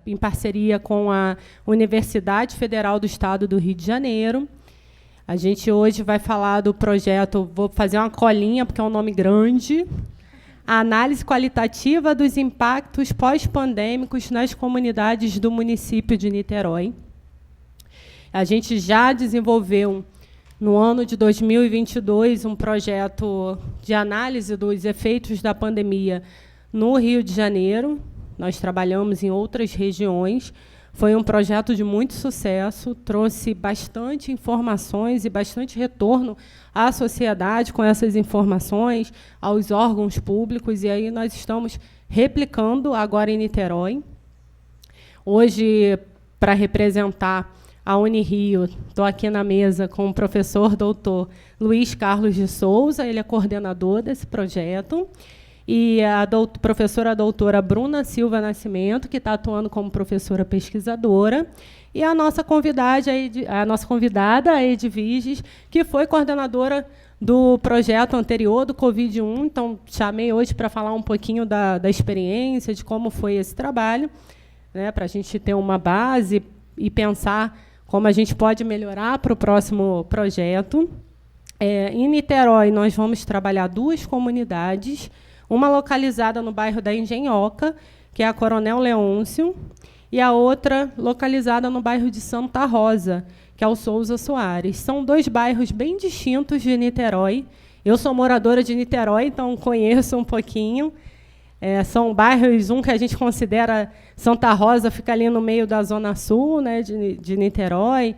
em parceria com a Universidade Federal do Estado do Rio de Janeiro. A gente hoje vai falar do projeto, vou fazer uma colinha, porque é um nome grande, a análise qualitativa dos impactos pós-pandêmicos nas comunidades do município de Niterói. A gente já desenvolveu, no ano de 2022, um projeto de análise dos efeitos da pandemia no Rio de Janeiro. Nós trabalhamos em outras regiões. Foi um projeto de muito sucesso, trouxe bastante informações e bastante retorno à sociedade com essas informações, aos órgãos públicos, e aí nós estamos replicando agora em Niterói. Hoje, para representar a Unirio, estou aqui na mesa com o professor doutor Luiz Carlos de Souza, ele é coordenador desse projeto, e a professora doutora Bruna Silva Nascimento, que está atuando como professora pesquisadora, e a nossa convidada, a Edviges, que foi coordenadora do projeto anterior, do Covid-1. Então, chamei hoje para falar um pouquinho da experiência, de como foi esse trabalho, né, para a gente ter uma base e pensar como a gente pode melhorar para o próximo projeto. Em Niterói, nós vamos trabalhar 2 comunidades, uma localizada no bairro da Engenhoca, que é a Coronel Leôncio, e a outra localizada no bairro de Santa Rosa, que é o Souza Soares. São 2 bairros bem distintos de Niterói. Eu sou moradora de Niterói, então conheço um pouquinho. São bairros, um que a gente considera Santa Rosa, fica ali no meio da Zona Sul, né, de Niterói.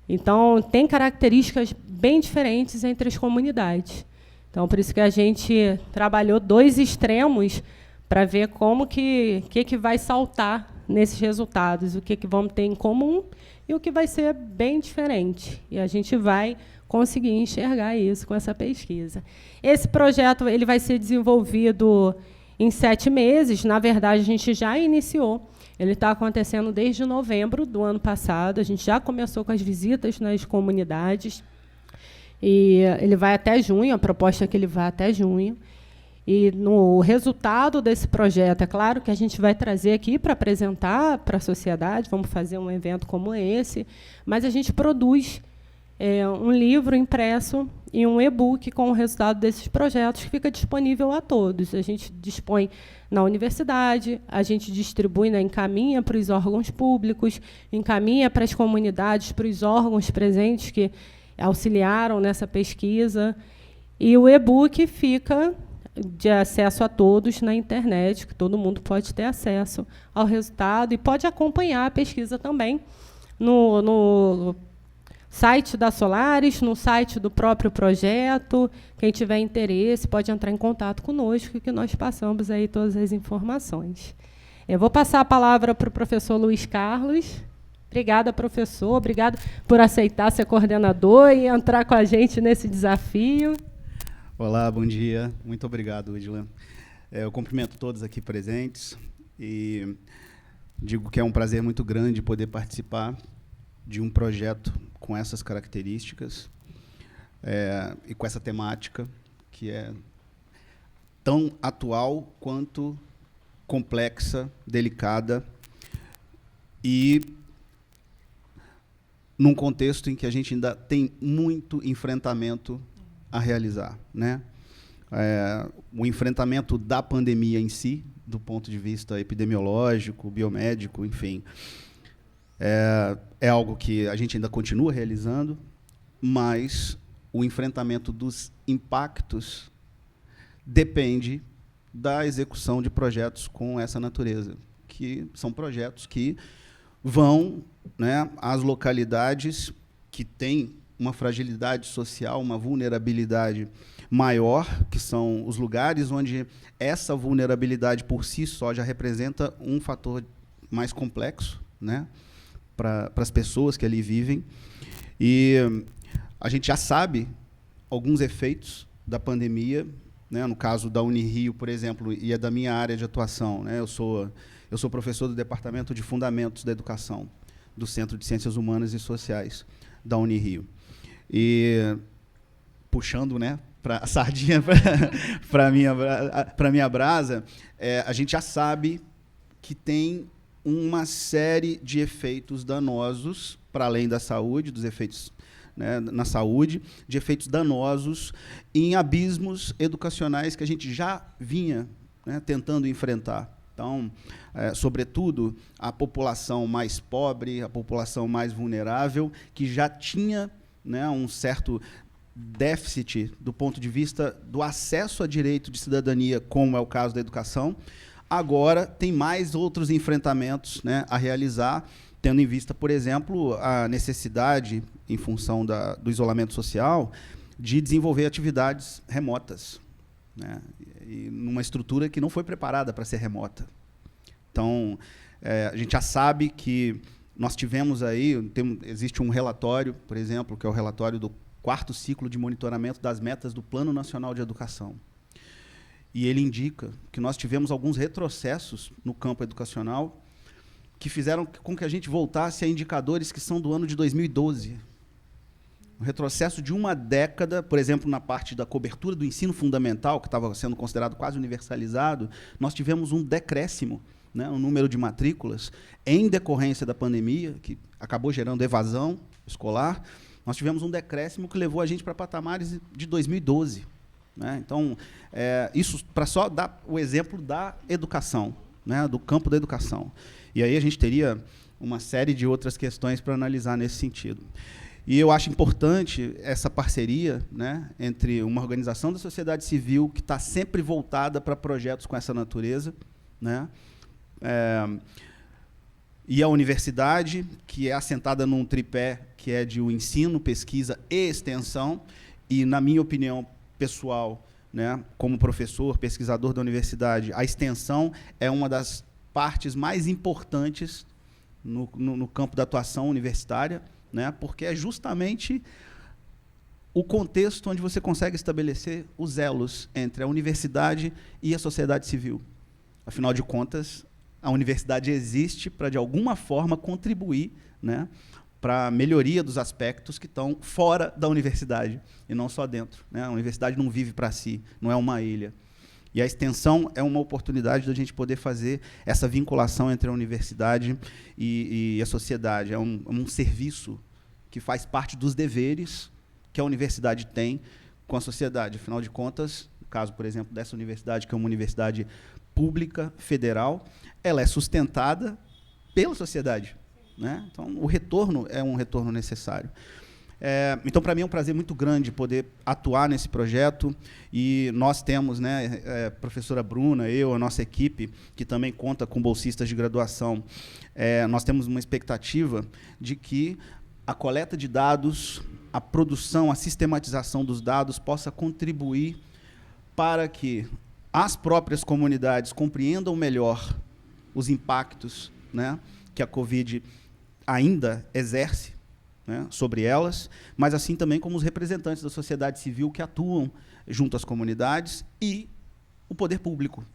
Então, tem características bem diferentes entre as comunidades. Então, por isso que a gente trabalhou 2 extremos para ver como que vai saltar nesses resultados, o que vamos ter em comum e o que vai ser bem diferente. E a gente vai conseguir enxergar isso com essa pesquisa. Esse projeto ele vai ser desenvolvido em 7 meses. Na verdade, a gente já iniciou. Ele está acontecendo desde novembro do ano passado. A gente já começou com as visitas nas comunidades. E ele vai até junho, a proposta é que ele vá até junho. E no resultado desse projeto, é claro que a gente vai trazer aqui para apresentar para a sociedade, vamos fazer um evento como esse, mas a gente produz um livro impresso e um e-book com o resultado desses projetos que fica disponível a todos. A gente dispõe na universidade, a gente distribui, né, encaminha para os órgãos públicos, encaminha para as comunidades, para os órgãos presentes que auxiliaram nessa pesquisa, e o e-book fica de acesso a todos na internet, que todo mundo pode ter acesso ao resultado e pode acompanhar a pesquisa também no site da Solaris, no site do próprio projeto. Quem tiver interesse pode entrar em contato conosco, que nós passamos aí todas as informações. Eu vou passar a palavra para o professor Luiz Carlos. Obrigada, professor. Obrigado por aceitar ser coordenador e entrar com a gente nesse desafio. Olá, bom dia. Muito obrigado, Edila. Eu cumprimento todos aqui presentes e digo que é um prazer muito grande poder participar de um projeto com essas características e com essa temática que é tão atual quanto complexa, delicada e num contexto em que a gente ainda tem muito enfrentamento a realizar, né? O enfrentamento da pandemia em si, do ponto de vista epidemiológico, biomédico, enfim, é algo que a gente ainda continua realizando, mas o enfrentamento dos impactos depende da execução de projetos com essa natureza, que são projetos que vão, né, às localidades que têm uma fragilidade social, uma vulnerabilidade maior, que são os lugares onde essa vulnerabilidade por si só já representa um fator mais complexo, né, para as pessoas que ali vivem. E a gente já sabe alguns efeitos da pandemia, né, no caso da Unirio, por exemplo, e é da minha área de atuação, né, eu sou professor do Departamento de Fundamentos da Educação, do Centro de Ciências Humanas e Sociais da Unirio. E, puxando, né, a sardinha para a minha brasa, a gente já sabe que tem uma série de efeitos danosos, para além da saúde, dos efeitos, né, na saúde, de efeitos danosos em abismos educacionais que a gente já vinha, né, tentando enfrentar. Então, sobretudo, a população mais pobre, a população mais vulnerável, que já tinha, né, um certo déficit do ponto de vista do acesso a direito de cidadania, como é o caso da educação, agora tem mais outros enfrentamentos, né, a realizar, tendo em vista, por exemplo, a necessidade, em função do isolamento social, de desenvolver atividades remotas, né, e numa estrutura que não foi preparada para ser remota. Então, a gente já sabe que nós tivemos aí, existe um relatório, por exemplo, que é o relatório do 4º ciclo de monitoramento das metas do Plano Nacional de Educação. E ele indica que nós tivemos alguns retrocessos no campo educacional que fizeram com que a gente voltasse a indicadores que são do ano de 2012. Um retrocesso de uma década, por exemplo, na parte da cobertura do ensino fundamental, que estava sendo considerado quase universalizado, nós tivemos um decréscimo, né, no número de matrículas, em decorrência da pandemia, que acabou gerando evasão escolar. Nós tivemos um decréscimo que levou a gente para patamares de 2012. Né? Então, isso para só dar o exemplo da educação, né, do campo da educação. E aí a gente teria uma série de outras questões para analisar nesse sentido. E eu acho importante essa parceria, né, entre uma organização da sociedade civil que está sempre voltada para projetos com essa natureza, né, e a universidade, que é assentada num tripé que é de ensino, pesquisa e extensão, e, na minha opinião pessoal, né, como professor, pesquisador da universidade, a extensão é uma das partes mais importantes no campo da atuação universitária, né, porque é justamente o contexto onde você consegue estabelecer os elos entre a universidade e a sociedade civil. Afinal de contas, a universidade existe para, de alguma forma, contribuir, né, para a melhoria dos aspectos que estão fora da universidade, e não só dentro. Né? A universidade não vive para si, não é uma ilha. E a extensão é uma oportunidade da gente poder fazer essa vinculação entre a universidade e a sociedade. É um serviço que faz parte dos deveres que a universidade tem com a sociedade. Afinal de contas, no caso, por exemplo, dessa universidade, que é uma universidade pública, federal, ela é sustentada pela sociedade. Né? Então, o retorno é um retorno necessário. Então, para mim, é um prazer muito grande poder atuar nesse projeto. E nós temos, né, professora Bruna, a nossa equipe, que também conta com bolsistas de graduação, nós temos uma expectativa de que a coleta de dados, a produção, a sistematização dos dados possa contribuir para que as próprias comunidades compreendam melhor os impactos, né, que a Covid ainda exerce, né, sobre elas, mas assim também como os representantes da sociedade civil que atuam junto às comunidades e o poder público,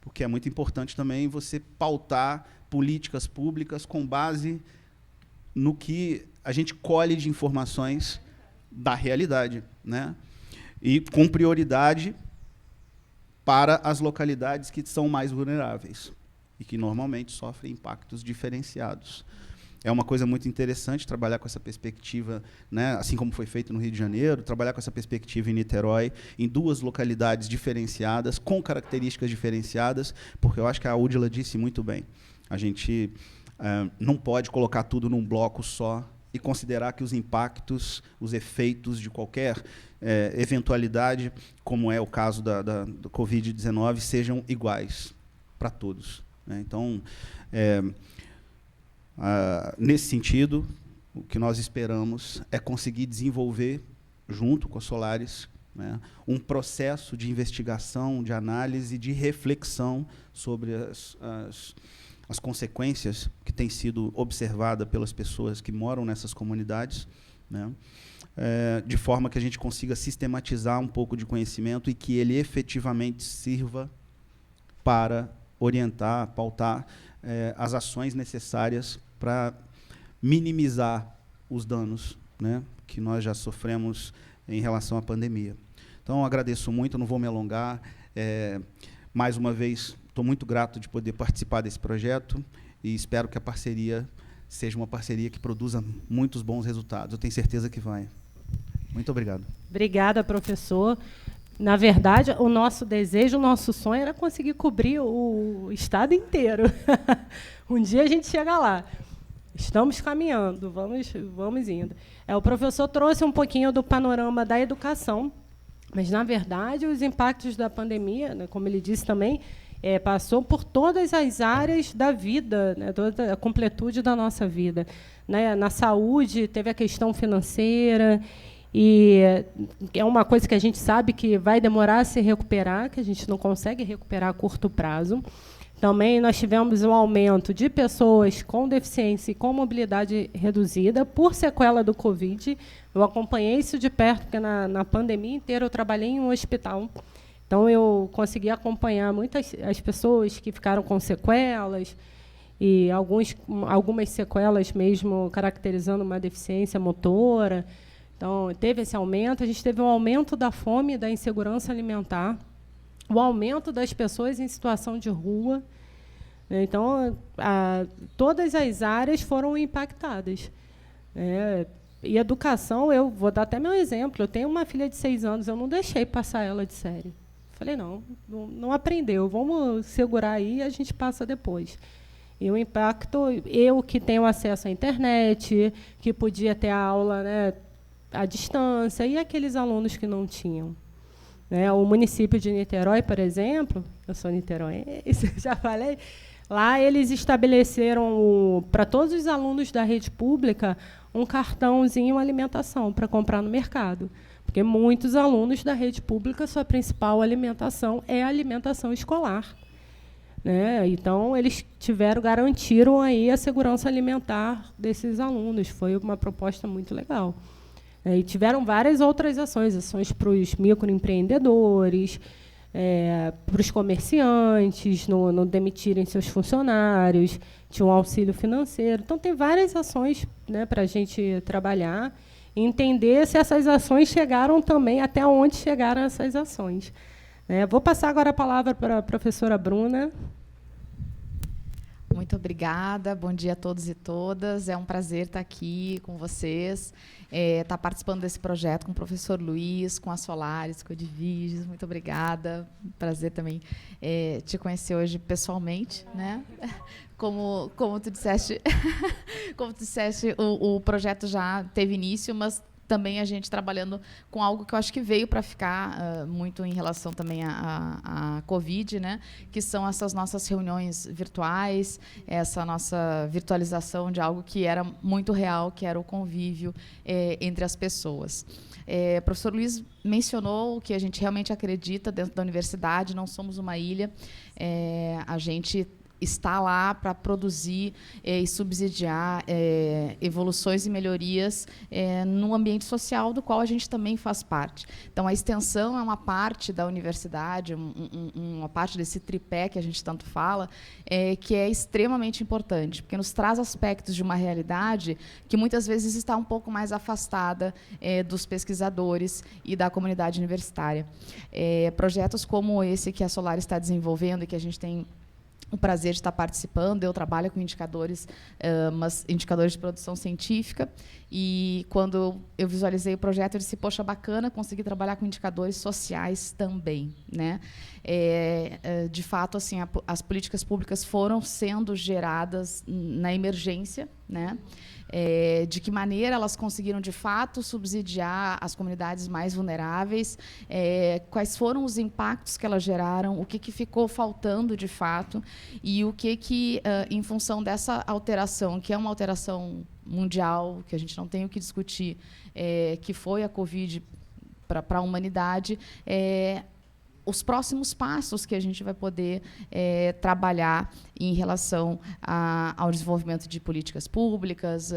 porque é muito importante também você pautar políticas públicas com base no que a gente colhe de informações da realidade, né, e com prioridade para as localidades que são mais vulneráveis e que normalmente sofrem impactos diferenciados. É uma coisa muito interessante trabalhar com essa perspectiva, né, assim como foi feito no Rio de Janeiro, trabalhar com essa perspectiva em Niterói, em 2 localidades diferenciadas, com características diferenciadas, porque eu acho que a Údila disse muito bem. A gente não pode colocar tudo num bloco só e considerar que os impactos, os efeitos de qualquer eventualidade, como é o caso da Covid-19, sejam iguais para todos. Né? Então, nesse sentido, o que nós esperamos é conseguir desenvolver, junto com a Solaris, né, um processo de investigação, de análise, de reflexão sobre as consequências que têm sido observadas pelas pessoas que moram nessas comunidades, né, de forma que a gente consiga sistematizar um pouco de conhecimento e que ele efetivamente sirva para orientar, pautar as ações necessárias para minimizar os danos, né, que nós já sofremos em relação à pandemia. Então, agradeço muito, não vou me alongar. Mais uma vez, estou muito grato de poder participar desse projeto e espero que a parceria seja uma parceria que produza muitos bons resultados. Eu tenho certeza que vai. Muito obrigado. Obrigada, professor. Na verdade, o nosso desejo, o nosso sonho era conseguir cobrir o estado inteiro. Um dia a gente chega lá. Estamos caminhando, vamos indo. O professor trouxe um pouquinho do panorama da educação, mas, na verdade, os impactos da pandemia, né, como ele disse também, passou por todas as áreas da vida, né, toda a completude da nossa vida. Né? Na saúde, teve a questão financeira, e é uma coisa que a gente sabe que vai demorar a se recuperar, que a gente não consegue recuperar a curto prazo. Também nós tivemos um aumento de pessoas com deficiência e com mobilidade reduzida por sequela do Covid. Eu acompanhei isso de perto, porque na pandemia inteira eu trabalhei em um hospital. Então, eu consegui acompanhar muitas as pessoas que ficaram com sequelas, e algumas sequelas mesmo caracterizando uma deficiência motora. Então, teve esse aumento. A gente teve um aumento da fome e da insegurança alimentar, o aumento das pessoas em situação de rua. Então, todas as áreas foram impactadas. E educação, eu vou dar até meu exemplo. Eu tenho uma filha de 6 anos, eu não deixei passar ela de série. Falei, não aprendeu, vamos segurar aí e a gente passa depois. E o impacto, eu que tenho acesso à internet, que podia ter a aula, né, à distância, e aqueles alunos que não tinham. O município de Niterói, por exemplo, eu sou niteroense, já falei, lá eles estabeleceram, para todos os alunos da rede pública, um cartãozinho alimentação para comprar no mercado. Porque muitos alunos da rede pública, sua principal alimentação é a alimentação escolar. Né? Então, eles garantiram aí a segurança alimentar desses alunos. Foi uma proposta muito legal. E tiveram várias outras ações para os microempreendedores, para os comerciantes, não demitirem seus funcionários, tinha um auxílio financeiro. Então, tem várias ações, né, para a gente trabalhar e entender se essas ações chegaram também, até onde chegaram essas ações. Vou passar agora a palavra para a professora Bruna. Muito obrigada, bom dia a todos e todas. É um prazer estar aqui com vocês, estar participando desse projeto com o professor Luiz, com a Solaris, com o Edviges. Muito obrigada, prazer também te conhecer hoje pessoalmente, né? Como tu disseste, o projeto já teve início, mas também a gente trabalhando com algo que eu acho que veio para ficar muito em relação também à Covid, né? Que são essas nossas reuniões virtuais, essa nossa virtualização de algo que era muito real, que era o convívio entre as pessoas. O professor Luiz mencionou o que a gente realmente acredita dentro da universidade, não somos uma ilha, a gente está lá para produzir e subsidiar evoluções e melhorias no ambiente social do qual a gente também faz parte. Então, a extensão é uma parte da universidade, uma parte desse tripé que a gente tanto fala, que é extremamente importante, porque nos traz aspectos de uma realidade que muitas vezes está um pouco mais afastada dos pesquisadores e da comunidade universitária. Projetos como esse que a Solar está desenvolvendo e que a gente tem o prazer de estar participando. Eu trabalho com indicadores, mas indicadores de produção científica, e quando eu visualizei o projeto, eu disse, poxa, bacana conseguir trabalhar com indicadores sociais também, né? De fato, assim, as políticas públicas foram sendo geradas na emergência, né? De que maneira elas conseguiram, de fato, subsidiar as comunidades mais vulneráveis, quais foram os impactos que elas geraram, o que ficou faltando, de fato, e o que em função dessa alteração, que é uma alteração mundial, que a gente não tem o que discutir, que foi a Covid para a humanidade, os próximos passos que a gente vai poder trabalhar em relação ao desenvolvimento de políticas públicas,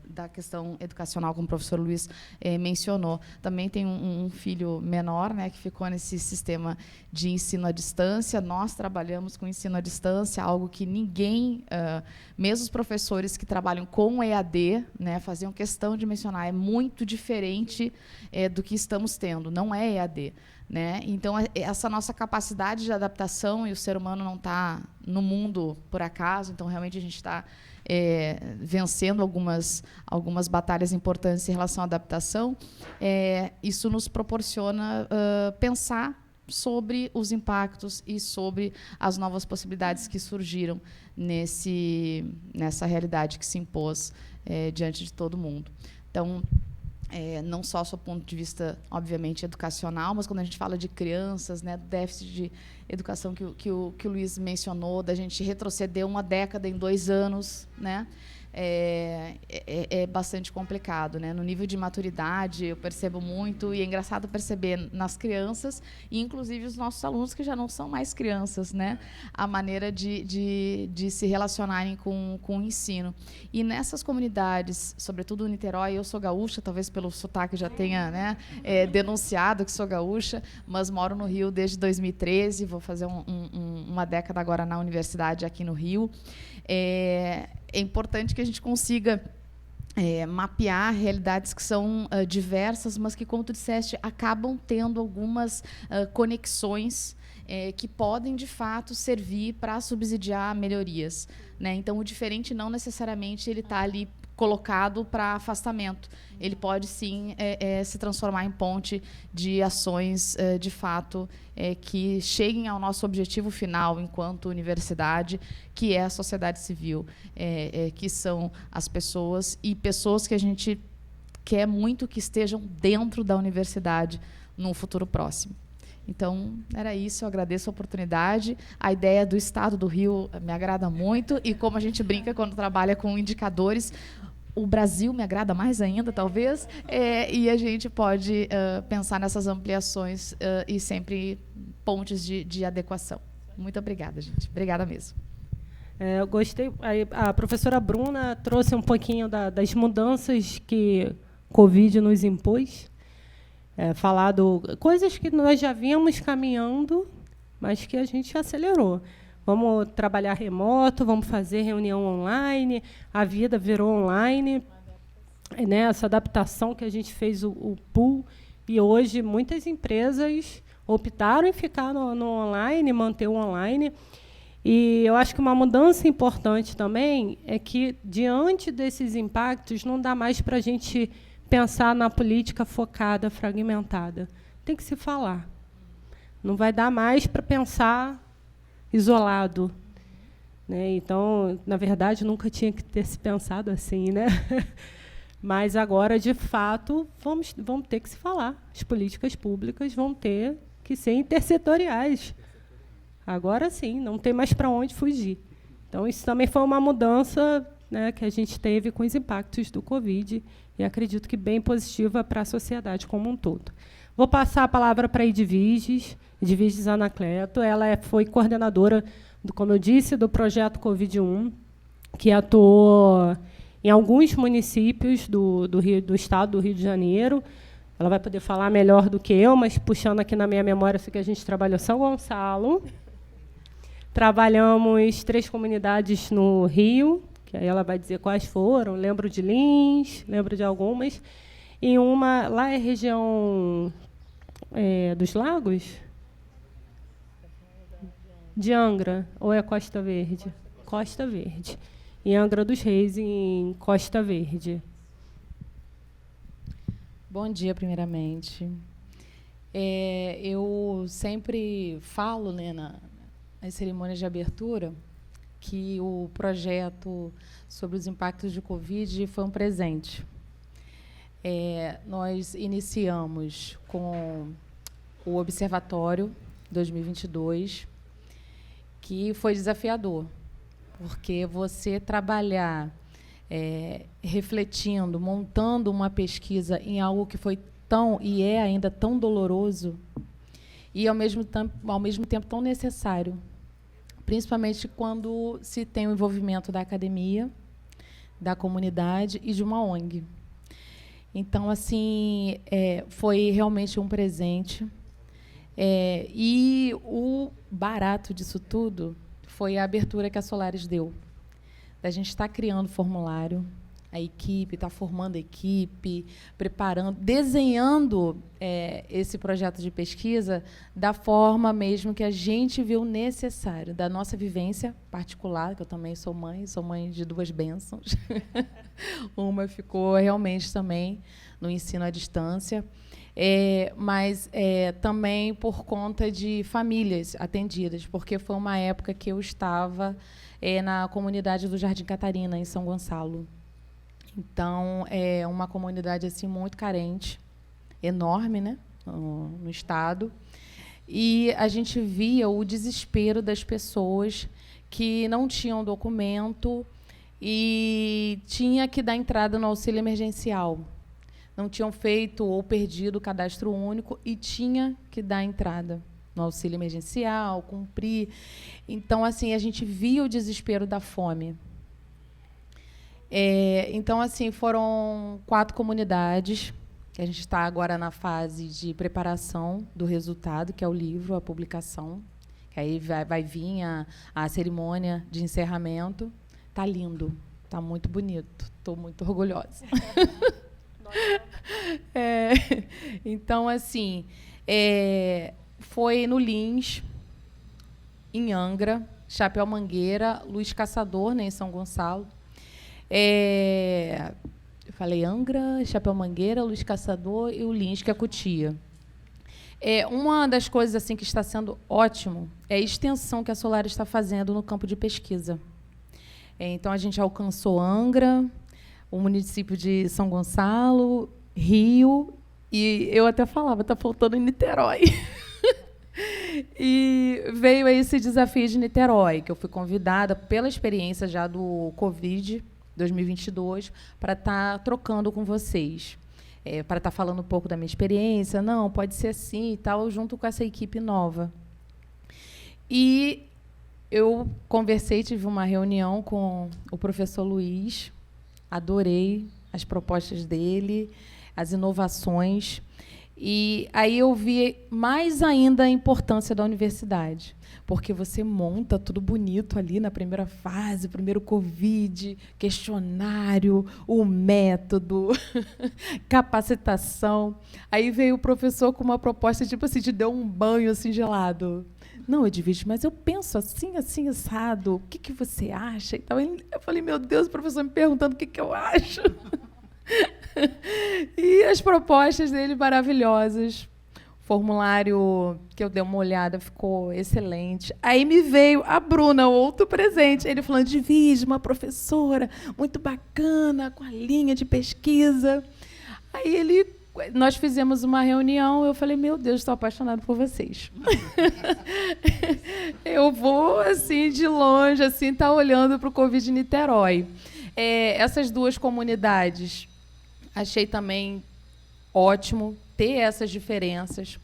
da questão educacional, como o professor Luiz mencionou. Também tem um filho menor, né, que ficou nesse sistema de ensino à distância. Nós trabalhamos com ensino à distância, algo que ninguém, mesmo os professores que trabalham com EAD, né, faziam questão de mencionar, é muito diferente do que estamos tendo. Não é EAD. né? Então, essa nossa capacidade de adaptação, e o ser humano não está no mundo por acaso, então, realmente, a gente está vencendo algumas batalhas importantes em relação à adaptação, isso nos proporciona pensar sobre os impactos e sobre as novas possibilidades que surgiram nessa realidade que se impôs diante de todo mundo. Então, não só do ponto de vista, obviamente, educacional, mas quando a gente fala de crianças, né, do déficit de educação que o Luiz mencionou, da gente retroceder uma década em 2 anos, né, é bastante complicado, né? No nível de maturidade, eu percebo muito, e é engraçado perceber nas crianças, e inclusive os nossos alunos que já não são mais crianças, né? A maneira de se relacionarem com o ensino. E nessas comunidades, sobretudo Niterói, eu sou gaúcha, talvez pelo sotaque já tenha, né, denunciado que sou gaúcha, mas moro no Rio desde 2013, vou fazer uma década agora na universidade aqui no Rio. É importante que a gente consiga mapear realidades que são diversas, mas que, como tu disseste, acabam tendo algumas conexões que podem, de fato, servir para subsidiar melhorias, né? Então, o diferente não necessariamente ele está ali colocado para afastamento. Ele pode, sim, se transformar em ponte de ações, de fato, que cheguem ao nosso objetivo final enquanto universidade, que é a sociedade civil, que são as pessoas, e pessoas que a gente quer muito que estejam dentro da universidade num futuro próximo. Então, era isso, eu agradeço a oportunidade. A ideia do Estado do Rio me agrada muito, e como a gente brinca quando trabalha com indicadores, o Brasil me agrada mais ainda, talvez, e a gente pode pensar nessas ampliações e sempre pontes de adequação. Muito obrigada, gente. Obrigada mesmo. Eu gostei. A professora Bruna trouxe um pouquinho das mudanças que o Covid nos impôs. Falado coisas que nós já vínhamos caminhando, mas que a gente acelerou. Vamos trabalhar remoto, vamos fazer reunião online, a vida virou online, né? Essa adaptação que a gente fez o pool, e hoje muitas empresas optaram em ficar no online, manter o online. E eu acho que uma mudança importante também é que, diante desses impactos, não dá mais para a gente pensar na política focada, fragmentada. Tem que se falar. Não vai dar mais para pensar isolado, né? Então, na verdade, nunca tinha que ter se pensado assim, né? Mas agora, de fato, vamos ter que se falar. As políticas públicas vão ter que ser intersetoriais. Agora sim, não tem mais para onde fugir. Então, isso também foi uma mudança, né, que a gente teve com os impactos do Covid, e acredito que bem positiva para a sociedade como um todo. Vou passar a palavra para a Edviges Anacleto. Ela foi coordenadora, como eu disse, do projeto Covid-1, que atuou em alguns municípios do estado do Rio de Janeiro. Ela vai poder falar melhor do que eu, mas, puxando aqui na minha memória, sei que a gente trabalhou São Gonçalo. Trabalhamos 3 comunidades no Rio, que aí ela vai dizer quais foram. Lembro de Lins, lembro de algumas. E uma, lá é região dos Lagos? De Angra, ou é Costa Verde? Costa Verde. Em Angra dos Reis, em Costa Verde. Bom dia, primeiramente. Eu sempre falo, né, nas cerimônias de abertura, que o projeto sobre os impactos de Covid foi um presente. Nós iniciamos com o Observatório 2022, que foi desafiador, porque você trabalhar refletindo, montando uma pesquisa em algo que foi tão, e é ainda tão doloroso, e ao mesmo tempo tão necessário, principalmente quando se tem o envolvimento da academia, da comunidade e de uma ONG. Então, assim, foi realmente um presente. E o barato disso tudo foi a abertura que a Solaris deu. A gente está criando formulário, a equipe, está formando a equipe, preparando, desenhando esse projeto de pesquisa da forma mesmo que a gente viu necessário, da nossa vivência particular, que eu também sou mãe de 2 bênçãos. Uma ficou realmente também no ensino à distância, mas também por conta de famílias atendidas, porque foi uma época que eu estava na comunidade do Jardim Catarina, em São Gonçalo. Então, é uma comunidade assim, muito carente, enorme, né, no estado. E a gente via o desespero das pessoas que não tinham documento e tinha que dar entrada no auxílio emergencial. Não tinham feito ou perdido o cadastro único e tinha que dar entrada no auxílio emergencial, cumprir. Então, assim, a gente via o desespero da fome. Então, assim, foram 4 comunidades. A gente está agora na fase de preparação do resultado, que é o livro, a publicação. Que aí vai vir a cerimônia de encerramento. Está lindo, está muito bonito. Estou muito orgulhosa. Então, assim, foi no Lins, em Angra, Chapéu Mangueira, Luiz Caçador, né, em São Gonçalo. Eu falei Angra, Chapéu Mangueira, Luiz Caçador e o Lins, que é Cotia. Uma das coisas assim que está sendo ótimo é a extensão que a Solar está fazendo no campo de pesquisa. Então, a gente alcançou Angra, o município de São Gonçalo, Rio, e eu até falava, está faltando em Niterói. E veio aí esse desafio de Niterói, que eu fui convidada pela experiência já do Covid 2022 para estar trocando com vocês, para estar falando um pouco da minha experiência. Não, pode ser assim e tal, junto com essa equipe nova. E eu conversei, tive uma reunião com o professor Luiz, adorei as propostas dele, as inovações. E aí eu vi mais ainda a importância da universidade, porque você monta tudo bonito ali na primeira fase, primeiro Covid, questionário, o método, capacitação. Aí veio o professor com uma proposta, tipo assim, te deu um banho assim gelado. Não, Edvige, mas eu penso assim, assim, assado, o que você acha? Então, eu falei, meu Deus, o professor me perguntando o que eu acho. E as propostas dele maravilhosas. O formulário que eu dei uma olhada ficou excelente. Aí me veio a Bruna, outro presente. Ele falando de Edvige, uma professora muito bacana, com a linha de pesquisa. Aí nós fizemos uma reunião, eu falei, meu Deus, estou apaixonado por vocês. Eu vou, assim, de longe, assim, estar olhando para o Covid de Niterói. Essas 2 comunidades, achei também ótimo ter essas diferenças.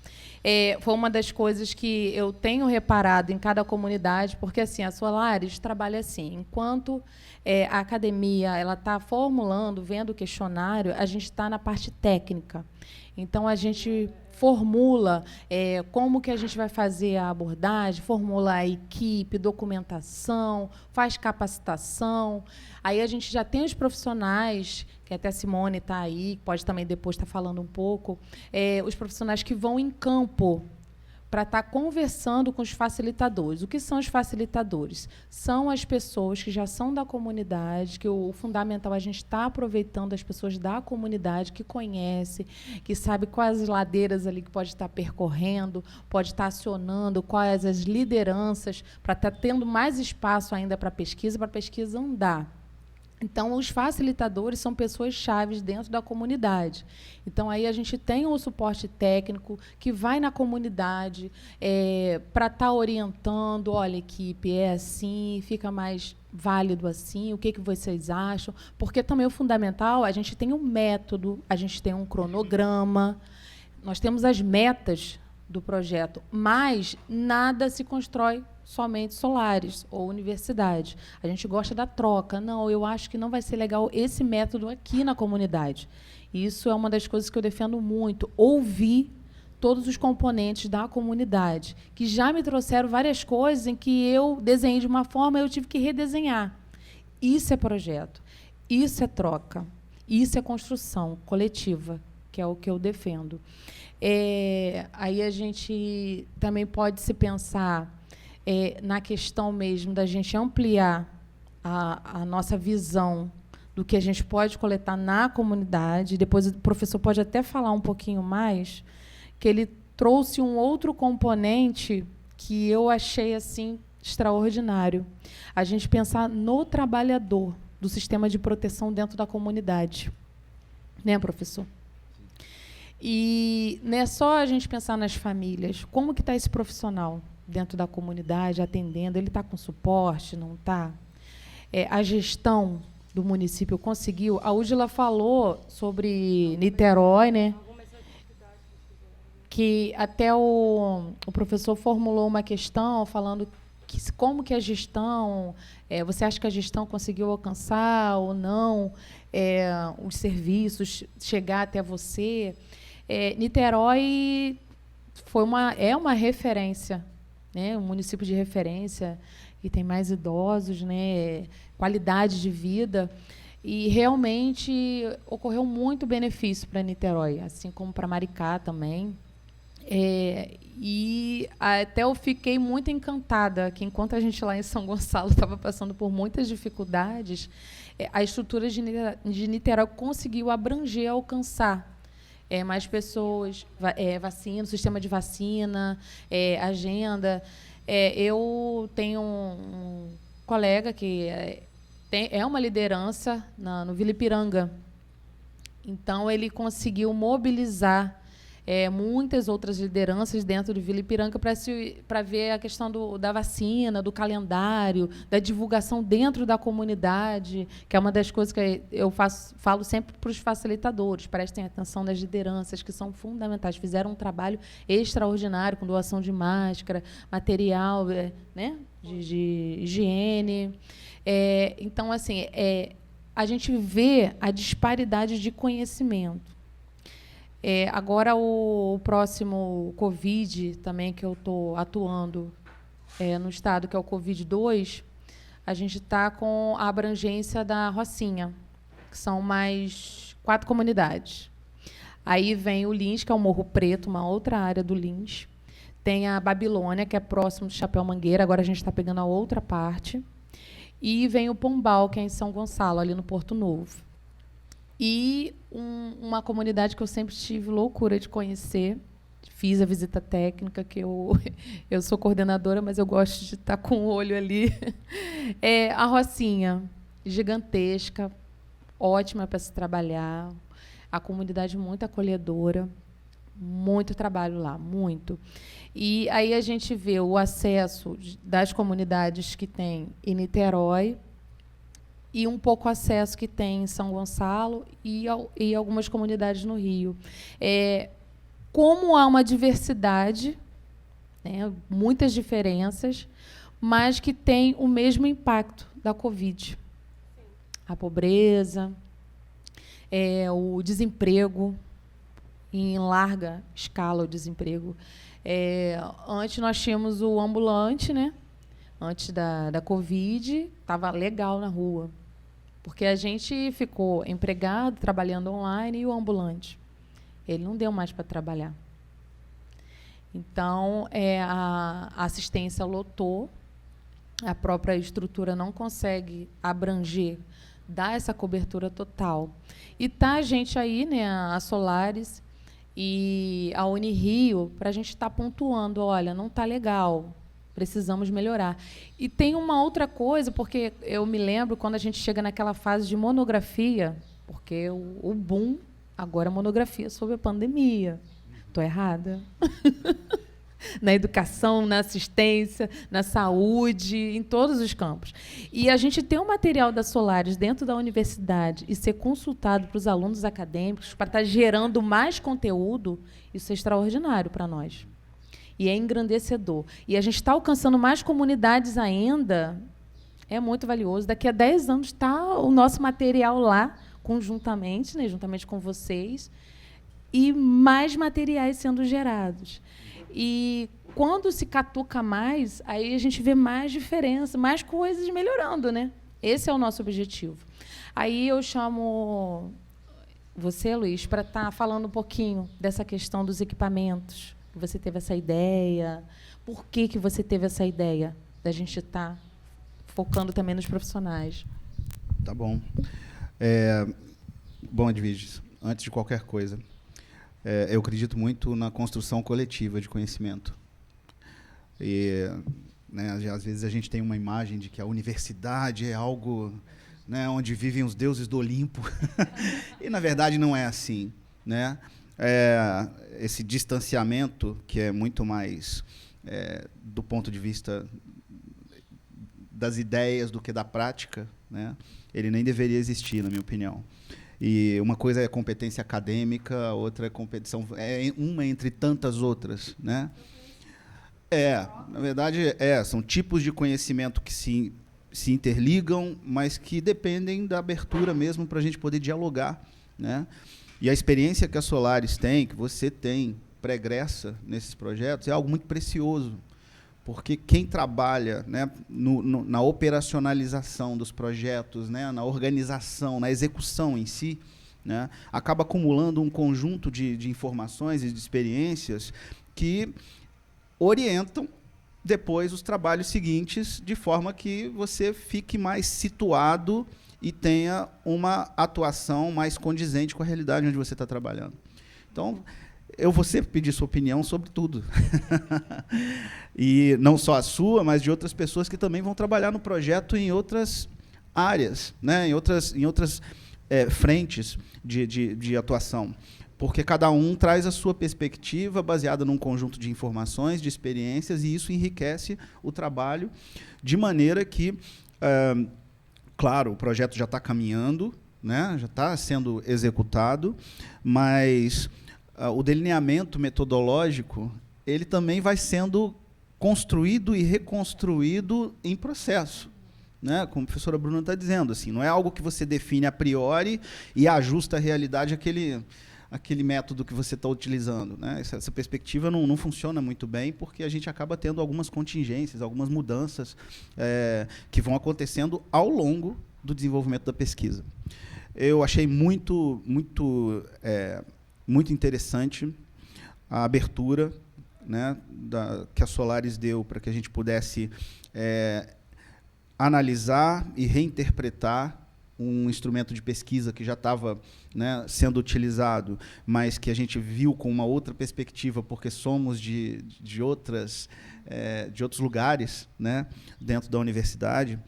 Foi uma das coisas que eu tenho reparado em cada comunidade, porque assim, a Solaris trabalha assim, enquanto a academia ela está formulando, vendo o questionário, a gente está na parte técnica. Então, a gente formula como que a gente vai fazer a abordagem, formula a equipe, documentação, faz capacitação. Aí a gente já tem os profissionais, que até a Simone está aí, pode também depois estar falando um pouco, os profissionais que vão em campo para estar conversando com os facilitadores. O que são os facilitadores? São as pessoas que já são da comunidade, que o fundamental é a gente está aproveitando as pessoas da comunidade, que conhece, que sabe quais ladeiras ali que pode estar percorrendo, pode estar acionando, quais as lideranças, para estar tendo mais espaço ainda para a pesquisa andar. Então, os facilitadores são pessoas chaves dentro da comunidade. Então, aí a gente tem um suporte técnico que vai na comunidade para estar orientando, olha, equipe, é assim, fica mais válido assim, o que vocês acham? Porque também o fundamental, a gente tem um método, a gente tem um cronograma, nós temos as metas do projeto, mas nada se constrói somente Solaris ou universidade. A gente gosta da troca. Não, eu acho que não vai ser legal esse método aqui na comunidade. Isso é uma das coisas que eu defendo muito. Ouvir todos os componentes da comunidade, que já me trouxeram várias coisas em que eu desenhei de uma forma e eu tive que redesenhar. Isso é projeto. Isso é troca. Isso é construção coletiva, que é o que eu defendo. Aí a gente também pode se pensar na questão mesmo da gente ampliar a nossa visão do que a gente pode coletar na comunidade. Depois o professor pode até falar um pouquinho mais, que ele trouxe um outro componente que eu achei assim extraordinário. A gente pensar no trabalhador do sistema de proteção dentro da comunidade. Né, professor? E não é só a gente pensar nas famílias. Como que está esse profissional dentro da comunidade, atendendo? Ele está com suporte, não está? A gestão do município conseguiu. A Údila falou sobre Niterói, né? Que até o professor formulou uma questão falando que como que a gestão, você acha que a gestão conseguiu alcançar ou não os serviços, chegar até você? Niterói é uma referência, né? Um município de referência, que tem mais idosos, né? Qualidade de vida. E realmente ocorreu muito benefício para Niterói, assim como para Maricá também. E até eu fiquei muito encantada que, enquanto a gente lá em São Gonçalo estava passando por muitas dificuldades, a estrutura de Niterói conseguiu abranger, alcançar mais pessoas, vacina, sistema de vacina, agenda. Eu tenho um colega que é uma liderança no Vila Ipiranga. Então, ele conseguiu mobilizar muitas outras lideranças dentro do Vila Ipiranga para ver a questão da vacina, do calendário, da divulgação dentro da comunidade, que é uma das coisas que eu falo sempre para os facilitadores. Prestem atenção nas lideranças, que são fundamentais. Fizeram um trabalho extraordinário com doação de máscara, material, né, de higiene. Então, assim, a gente vê a disparidade de conhecimento. Agora, o próximo Covid, também, que eu estou atuando no estado, que é o Covid-2, a gente está com a abrangência da Rocinha, que são mais 4 comunidades. Aí vem o Lins, que é o Morro Preto, uma outra área do Lins. Tem a Babilônia, que é próximo do Chapéu Mangueira, agora a gente está pegando a outra parte. E vem o Pombal, que é em São Gonçalo, ali no Porto Novo. E uma comunidade que eu sempre tive loucura de conhecer, fiz a visita técnica, que eu sou coordenadora, mas eu gosto de estar com o olho ali. A Rocinha, gigantesca, ótima para se trabalhar, a comunidade muito acolhedora, muito trabalho lá, muito. E aí a gente vê o acesso das comunidades que tem em Niterói, e um pouco acesso que tem em São Gonçalo e algumas comunidades no Rio. Como há uma diversidade, né, muitas diferenças, mas que tem o mesmo impacto da Covid. A pobreza, o desemprego, em larga escala o desemprego. Antes nós tínhamos o ambulante, né? Antes da Covid, estava legal na rua, porque a gente ficou empregado, trabalhando online, e o ambulante, ele não deu mais para trabalhar. Então, a assistência lotou, a própria estrutura não consegue abranger, dar essa cobertura total. E está a gente aí, né, a Solaris e a Unirio, para a gente estar pontuando, olha, não está legal, precisamos melhorar. E tem uma outra coisa, porque eu me lembro quando a gente chega naquela fase de monografia, porque o boom agora é monografia sobre a pandemia. Estou errada? Na educação, na assistência, na saúde, em todos os campos. E a gente ter um material da Solaris dentro da universidade e ser consultado para os alunos acadêmicos para estar gerando mais conteúdo, isso é extraordinário para nós. E é engrandecedor. E a gente está alcançando mais comunidades ainda, é muito valioso. Daqui a 10 anos está o nosso material lá, conjuntamente, né, juntamente com vocês, e mais materiais sendo gerados. E quando se catuca mais, aí a gente vê mais diferença, mais coisas melhorando, né? Esse é o nosso objetivo. Aí eu chamo você, Luiz, para estar falando um pouquinho dessa questão dos equipamentos. Você teve essa ideia. Por que você teve essa ideia da gente estar focando também nos profissionais? Tá bom. Bom, Edviges, antes de qualquer coisa, eu acredito muito na construção coletiva de conhecimento. E, né, às vezes a gente tem uma imagem de que a universidade é algo, né, onde vivem os deuses do Olimpo. E, na verdade, não é assim, né? Esse distanciamento, que é muito mais do ponto de vista das ideias do que da prática, né, ele nem deveria existir, na minha opinião. E uma coisa é competência acadêmica, a outra é competição, uma entre tantas outras, né? Na verdade, são tipos de conhecimento que se interligam, mas que dependem da abertura mesmo para a gente poder dialogar, né? E a experiência que a Solaris tem, que você tem, pregressa nesses projetos, é algo muito precioso, porque quem trabalha, né, na operacionalização dos projetos, né, na organização, na execução em si, né, acaba acumulando um conjunto de informações e de experiências que orientam depois os trabalhos seguintes, de forma que você fique mais situado e tenha uma atuação mais condizente com a realidade onde você está trabalhando. Então, eu vou sempre pedir sua opinião sobre tudo. E não só a sua, mas de outras pessoas que também vão trabalhar no projeto em outras áreas, né? em outras frentes de atuação. Porque cada um traz a sua perspectiva baseada num conjunto de informações, de experiências, e isso enriquece o trabalho de maneira que, claro, o projeto já está caminhando, né? Já está sendo executado, mas o delineamento metodológico ele também vai sendo construído e reconstruído em processo, né? Como a professora Bruna está dizendo, assim, não é algo que você define a priori e ajusta a realidade àquele método que você está utilizando, né? Essa perspectiva não funciona muito bem, porque a gente acaba tendo algumas contingências, algumas mudanças que vão acontecendo ao longo do desenvolvimento da pesquisa. Eu achei muito interessante a abertura, né, que a Solaris deu para que a gente pudesse analisar e reinterpretar um instrumento de pesquisa que já estava, né, sendo utilizado, mas que a gente viu com uma outra perspectiva, porque somos de outros lugares, né, dentro da universidade.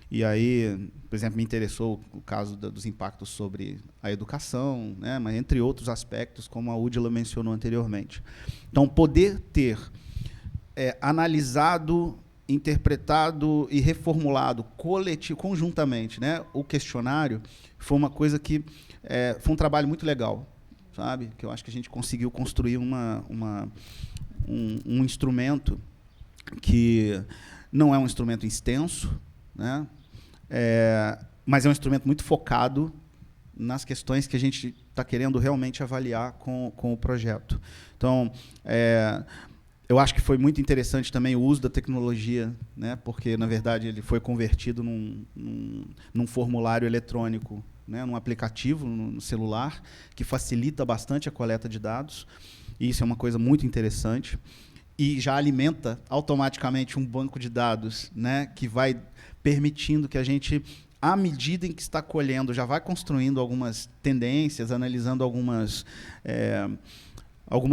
E aí, por exemplo, me interessou o caso dos impactos sobre a educação, né, mas entre outros aspectos, como a Údila mencionou anteriormente. Então, poder ter analisado, interpretado e reformulado conjuntamente, né, o questionário, foi uma coisa que foi um trabalho muito legal, sabe? Que eu acho que a gente conseguiu construir um instrumento que não é um instrumento extenso, né? Mas é um instrumento muito focado nas questões que a gente está querendo realmente avaliar com o projeto. Então, eu acho que foi muito interessante também o uso da tecnologia, né? Porque, na verdade, ele foi convertido num formulário eletrônico, né? Num aplicativo no celular, que facilita bastante a coleta de dados. E isso é uma coisa muito interessante. E já alimenta automaticamente um banco de dados, né? Que vai permitindo que a gente, à medida em que está colhendo, já vai construindo algumas tendências, analisando algumas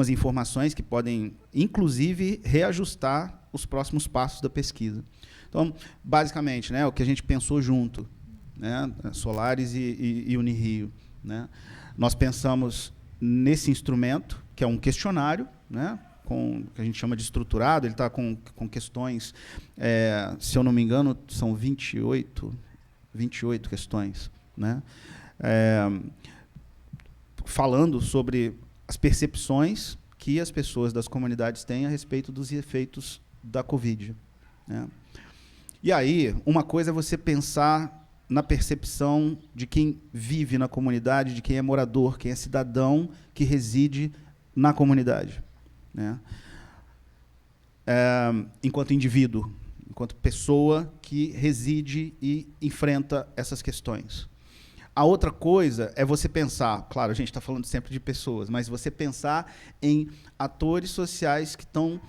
informações que podem, inclusive, reajustar os próximos passos da pesquisa. Então, basicamente, né, o que a gente pensou junto, né, Solaris e Unirio, né, nós pensamos nesse instrumento, que é um questionário, né, que a gente chama de estruturado, ele está com questões, se eu não me engano, são 28 questões, né? Falando sobre as percepções que as pessoas das comunidades têm a respeito dos efeitos da Covid, né? E aí, uma coisa é você pensar na percepção de quem vive na comunidade, de quem é morador, quem é cidadão que reside na comunidade, né? Enquanto indivíduo, enquanto pessoa que reside e enfrenta essas questões. A outra coisa é você pensar, claro, a gente está falando sempre de pessoas, mas você pensar em atores sociais que estão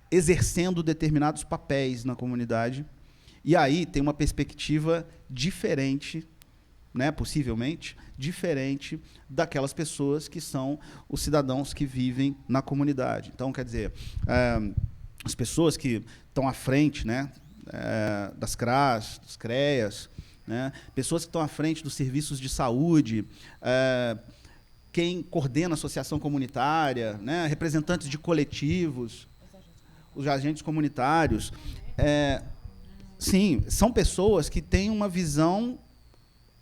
exercendo determinados papéis na comunidade, e aí tem uma perspectiva diferente, né, possivelmente, diferente daquelas pessoas que são os cidadãos que vivem na comunidade. Então, quer dizer, as pessoas que estão à frente, né, das CRAS, dos CREAS, né, pessoas que estão à frente dos serviços de saúde, quem coordena a associação comunitária, né, representantes de coletivos, os agentes comunitários. Sim, são pessoas que têm uma visão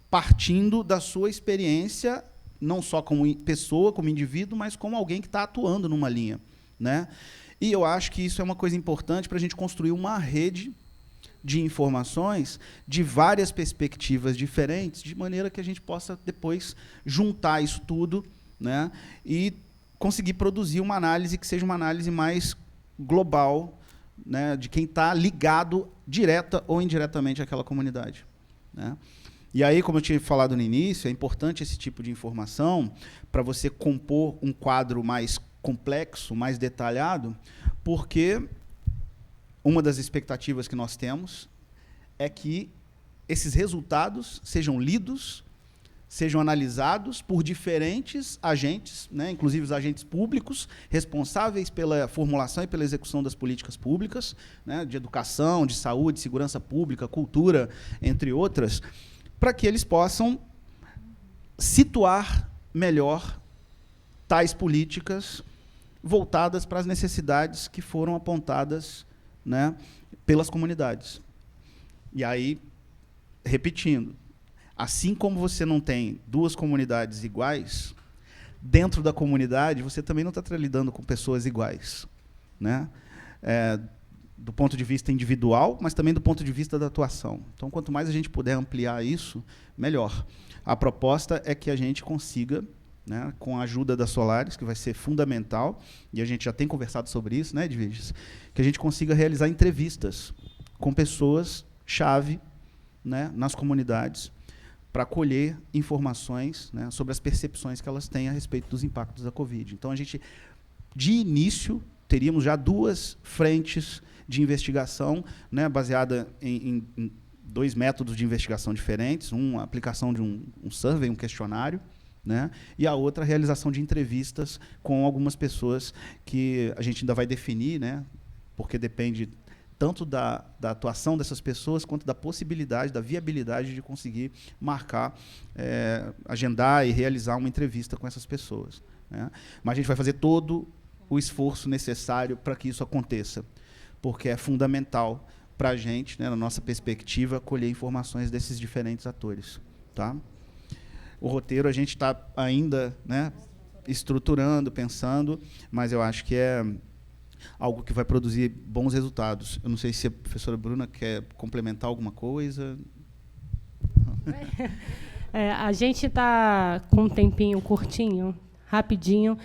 partindo da sua experiência, não só como pessoa, como indivíduo, mas como alguém que está atuando numa linha, né? E eu acho que isso é uma coisa importante para a gente construir uma rede de informações de várias perspectivas diferentes, de maneira que a gente possa depois juntar isso tudo, né, e conseguir produzir uma análise que seja uma análise mais global, né, de quem está ligado direta ou indiretamente àquela comunidade, né? E aí, como eu tinha falado no início, é importante esse tipo de informação para você compor um quadro mais complexo, mais detalhado, porque uma das expectativas que nós temos é que esses resultados sejam lidos, sejam analisados por diferentes agentes, né, inclusive os agentes públicos, responsáveis pela formulação e pela execução das políticas públicas, né, de educação, de saúde, segurança pública, cultura, entre outras, para que eles possam situar melhor tais políticas voltadas para as necessidades que foram apontadas, né, pelas comunidades. E aí, repetindo, assim como você não tem duas comunidades iguais, dentro da comunidade você também não está lidando com pessoas iguais, né? Do ponto de vista individual, mas também do ponto de vista da atuação. Então, quanto mais a gente puder ampliar isso, melhor. A proposta é que a gente consiga, né, com a ajuda da Solaris, que vai ser fundamental, e a gente já tem conversado sobre isso, né, Edviges, que a gente consiga realizar entrevistas com pessoas-chave, né, nas comunidades, para colher informações, né, sobre as percepções que elas têm a respeito dos impactos da Covid. Então, a gente, de início, teríamos já duas frentes de investigação, né, baseada em dois métodos de investigação diferentes, a aplicação de um survey, um questionário, né, e a outra, a realização de entrevistas com algumas pessoas que a gente ainda vai definir, né, porque depende tanto da atuação dessas pessoas, quanto da possibilidade, da viabilidade de conseguir marcar, agendar e realizar uma entrevista com essas pessoas, né. Mas a gente vai fazer todo o esforço necessário para que isso aconteça, porque é fundamental para a gente, né, na nossa perspectiva, colher informações desses diferentes atores. Tá? O roteiro a gente está ainda, né, estruturando, pensando, mas eu acho que é algo que vai produzir bons resultados. Eu não sei se a professora Bruna quer complementar alguma coisa. A gente está com um tempinho curtinho, rapidinho.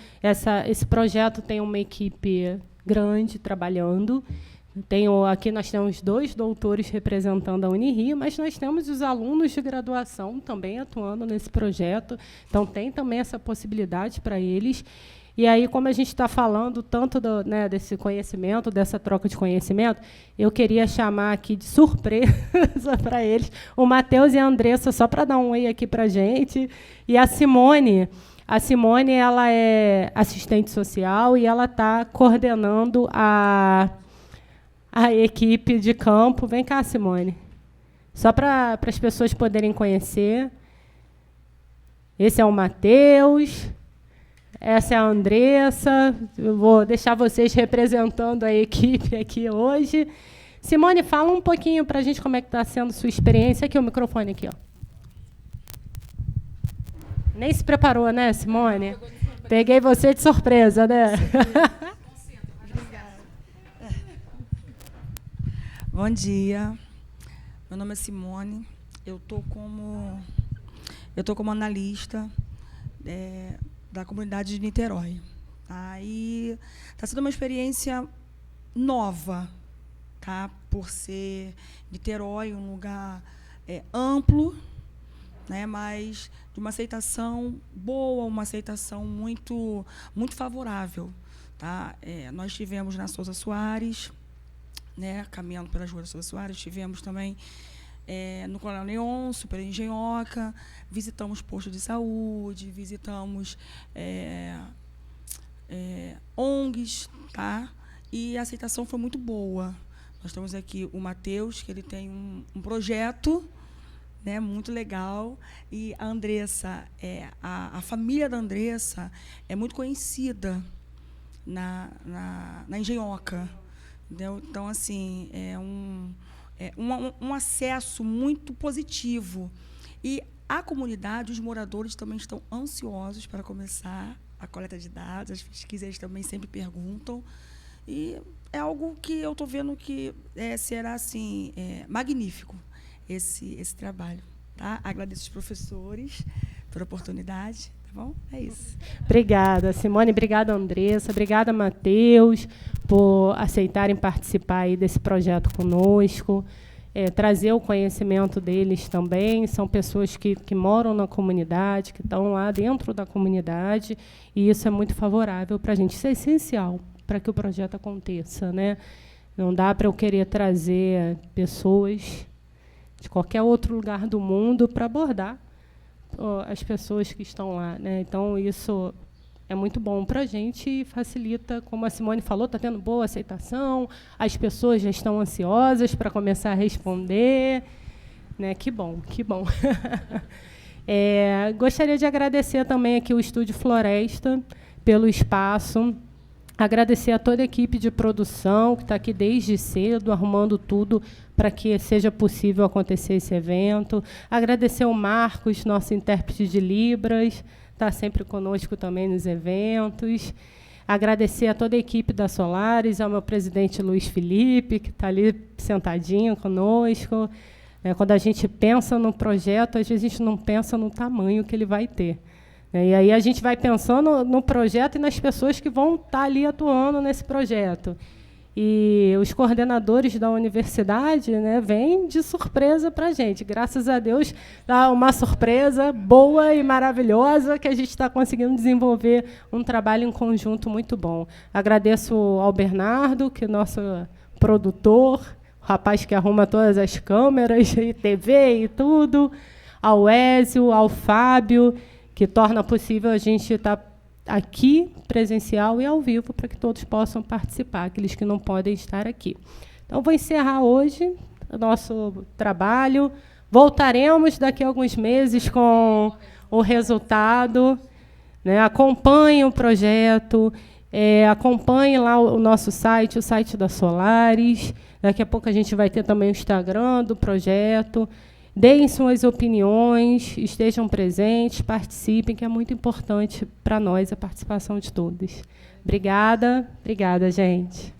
Esse projeto tem uma equipe grande trabalhando. Aqui nós temos 2 doutores representando a Unirio, mas nós temos os alunos de graduação também atuando nesse projeto. Então, tem também essa possibilidade para eles. E aí, como a gente está falando tanto desse conhecimento, dessa troca de conhecimento, eu queria chamar aqui de surpresa para eles o Matheus e a Andressa, só para dar um oi aqui para a gente, e a Simone. A Simone, ela é assistente social e ela está coordenando a equipe de campo. Vem cá, Simone. Só para as pessoas poderem conhecer. Esse é o Matheus. Essa é a Andressa. Eu vou deixar vocês representando a equipe aqui hoje. Simone, fala um pouquinho para a gente como é que está sendo sua experiência. Aqui, o microfone aqui, ó. Nem se preparou, né, Simone? Peguei você de surpresa, né? Bom dia. Meu nome é Simone. Eu tô como analista da comunidade de Niterói. Tá? E está sendo uma experiência nova, tá? por ser Niterói um lugar amplo, né, mas de uma aceitação boa, uma aceitação muito, muito favorável. Tá? Nós tivemos na Souza Soares, né, caminhando pelas ruas da Souza Soares, tivemos também no Coronel Leôncio, pela Engenhoca, visitamos postos de saúde, visitamos ONGs, tá? E a aceitação foi muito boa. Nós temos aqui o Matheus, que ele tem um projeto, né, muito legal, e a Andressa, a família da Andressa é muito conhecida na Engenhoca. Entendeu? Então, assim, um acesso muito positivo. E a comunidade, os moradores também estão ansiosos para começar a coleta de dados, as pesquisas eles também sempre perguntam. E é algo que eu estou vendo que será assim, magnífico esse trabalho. Tá? Agradeço os professores pela oportunidade. Tá bom? É isso. Obrigada, Simone. Obrigada, Andressa. Obrigada, Matheus, por aceitarem participar aí desse projeto conosco. Trazer o conhecimento deles também. São pessoas que moram na comunidade, que estão lá dentro da comunidade, e isso é muito favorável para a gente. Isso é essencial para que o projeto aconteça, né? Não dá para eu querer trazer pessoas de qualquer outro lugar do mundo para abordar as pessoas que estão lá, né? Então, isso é muito bom para a gente e facilita, como a Simone falou, está tendo boa aceitação, as pessoas já estão ansiosas para começar a responder. Né? Que bom, que bom. Gostaria de agradecer também aqui o Estúdio Floresta pelo espaço, agradecer a toda a equipe de produção que está aqui desde cedo, arrumando tudo para que seja possível acontecer esse evento. Agradecer ao Marcos, nosso intérprete de Libras, está sempre conosco também nos eventos. Agradecer a toda a equipe da Solaris, ao meu presidente Luiz Felipe, que está ali sentadinho conosco. Quando a gente pensa no projeto, às vezes a gente não pensa no tamanho que ele vai ter. E aí a gente vai pensando no projeto e nas pessoas que vão estar ali atuando nesse projeto. E os coordenadores da universidade, né, vêm de surpresa para a gente. Graças a Deus, dá uma surpresa boa e maravilhosa que a gente está conseguindo desenvolver um trabalho em conjunto muito bom. Agradeço ao Bernardo, que é nosso produtor, o rapaz que arruma todas as câmeras e TV e tudo, ao Ézio, ao Fábio, que torna possível a gente estar aqui, presencial e ao vivo, para que todos possam participar, aqueles que não podem estar aqui. Então, vou encerrar hoje o nosso trabalho. Voltaremos daqui a alguns meses com o resultado. Né? Acompanhe o projeto, acompanhe lá o nosso site, o site da Solaris. Daqui a pouco a gente vai ter também o Instagram do projeto. Deem suas opiniões, estejam presentes, participem, que é muito importante para nós a participação de todos. Obrigada, gente.